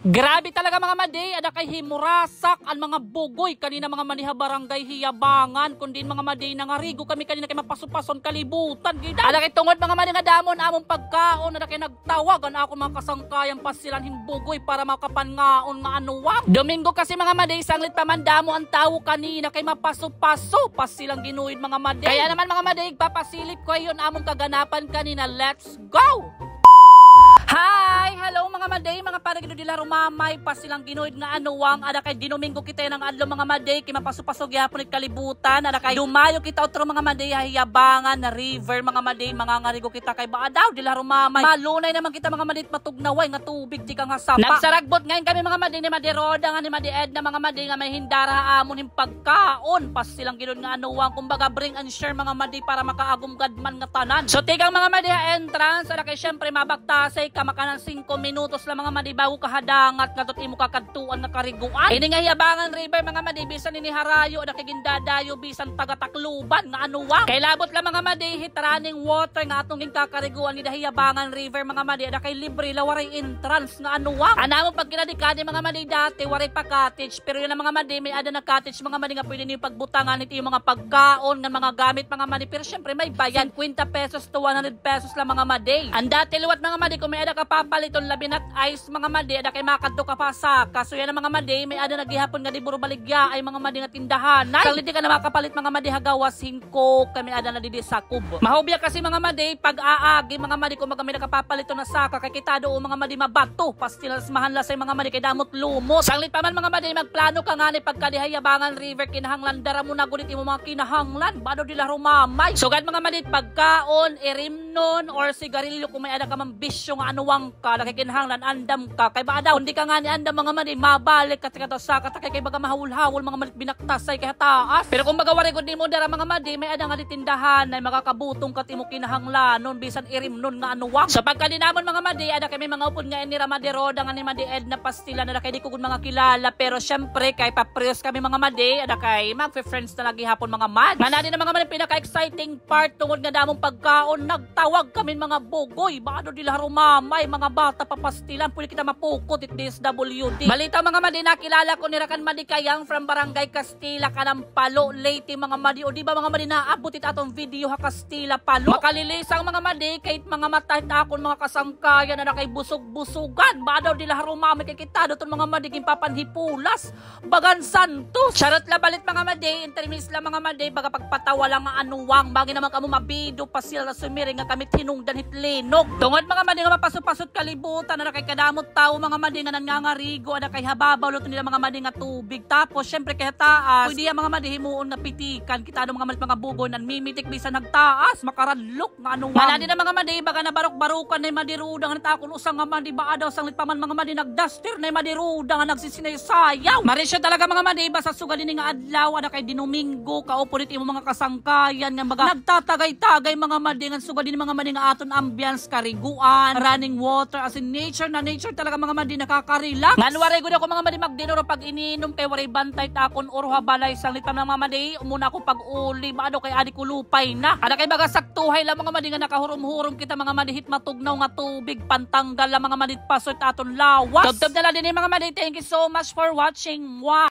Grabe talaga mga madi, ada kay himurasak ang mga bugoy kanina mga maniha barangay hiyabangan kundi mga madi nangarigo kami kanina kay mapasupason kalibutan gida. Ada kay tungod mga madi nga damon among pagkaon, ada kay nagtawagan ako mga kasangkayan pasilan himbugoy para makapangaon nga anuwang. Domingo kasi mga madi sanglit pa man damo ang tawo kanina kay mapasupaso pasilang ginuid mga madi. Kaya naman mga madi papasilip ko yon among kaganapan kanina. Let's go! Hi! Hello mga maday, mga paragino dila rumamay pa silang ginuid nga anuwang ada kay dinominggo kita ng adlaw mga maday kay mapasupasog yapon kalibutan ada kay dumayo kita otro mga maday hiyabangan na river mga maday mga ngarigo kita kay baadaw dila rumamay malunay naman kita mga maday matugnaway nga tubig di ka nga sapa. Nagsaragbot ngayon kami mga maday ni Maday Roda nga ni Maday Ed na mga maday nga may hindara amon him pagkaon pas silang ginuid nga anuwang kumbaga bring and share mga maday para makaagum gadman nga tanan. So tigang mga maday entrance ada kay syempre mabaktasay maka ng 5 minutos lang mga madi bago kahadangat nga tot imo kakadtuan nga kariguan. Ini nga hiyabangan river mga madi bisan ini harayo da kay gindadayo bisan taga-Tacloban nga anuwang. Kay labot lang mga madi hitraning water nga atong gingkakariguan ni da hiyabangan river mga madi da kay libre la waray entrance nga anuwang. Ana mo pag kinadikadi mga madi dati waray pa cottage pero yun ang mga madi may ada na cottage mga madi nga pwede niyo pagbutangan iti yung mga pagkaon nga mga gamit mga madi pero syempre may bayan 50 pesos to 100 pesos lang mga madi. Ang dati luwat mga madi kung may ada kapapaliton labinat ice mga madi ada kay makadto ka pa sa kaso yan mga madi may ada nagihapon nga di buro baligya ay mga madi nga tindahan saglit di ka na makapalit mga madi hagawas 5 kami ada na didi sa kubo mahubya kasi mga madi pag aagi mga madi kung kami nakapapaliton na saka kay kita do mga madi mabato pastilas mahanla sa mga madi kay damot lumot saglit pa man mga madi magplano ka nga ni pagkadihayabangan river kinahanglan dara mo na gunit imo mga kinahanglan bado dila rumamay sugad mga madi pagkaon irimnon or sigarilyo kung may ada ka mambisyo nga anuwang ka nakikinhanglan andam ka kay ba daw hindi ka nga ni andam mga madi mabalik ka sa katakay kay baga mahawul-hawul mga malit binaktasay kay taas pero kung baga wari gud nimo dara mga madi may ada nga ditindahan na makakabutong kat imo kinahanglanon bisan irimnon nga anuwang sa pagkadinamon mga madi ada kay may mga upod nga ni Maday Roda nga ni Maday Ed na pastila na kay di ko gud mga kilala pero syempre kay paprios kami mga madi ada kay magfe-friends na lagi hapon mga mad manadi na mga madi pinaka-exciting part tungod nga damong pagkaon nagtawag kami mga bugoy bado dila rumamay mga bata papastilan pwede kita mapukot it DSWD. Balita mga madi nakilala ko ni Rakan Madi Kayang from Barangay Castilla Kanampalo Leyte mga madi o di ba mga madi naabot it atong video ha Castilla Palo makalilisang mga madi kahit mga matahit akon mga kasangkayan na kay busog-busugan badaw dila rumamay kay kita doton mga madi papanhipulas bagan santos charot la balit mga madi intermis la mga madi baga pagpatawa lang nga anuwang bagi naman kamo mabido pa sila sumiri nga kami tinungdan hitlinog tungod mga madi nga mapasupasot kalibutan na kay kadamot tao mga madi nga nangangarigo ada kay hababaw luto nila mga madi nga tubig tapos syempre kay taas pwede mga madi himuon nga pitikan kita do mga madi mga bugoy nan mimitik bisan nagtaas makaradlok nga anuwang manadi na mga madi baga na barok-barukan na Maday Roda nga natakon usang nga madi ba adaw sanglit pa man mga madi nagduster na Maday Roda nga nagsisinay-sayaw marisyo talaga mga madi basta sugalin nga adlaw ada kay dinominggo kaupulit imo mga kasangkayan nga baga nagtatagay-tagay mga madi nga sugalin mga madi nga aton ambience kariguan running water as in nature na nature talaga mga madi nakaka-relax ngan waray gud ako mga madi magdinoro pag ininom kay waray bantay takon or habalay sanglit pa mga madi umuna ko pag uli baado kay adi ko lupay na ada kay baga saktuhay lang mga madi nga nakahurom-hurom kita mga madi hit matugnaw nga tubig pantanggal lang mga madi pasot aton lawas tubtob na lang din mga madi thank you so much for watching. Wow.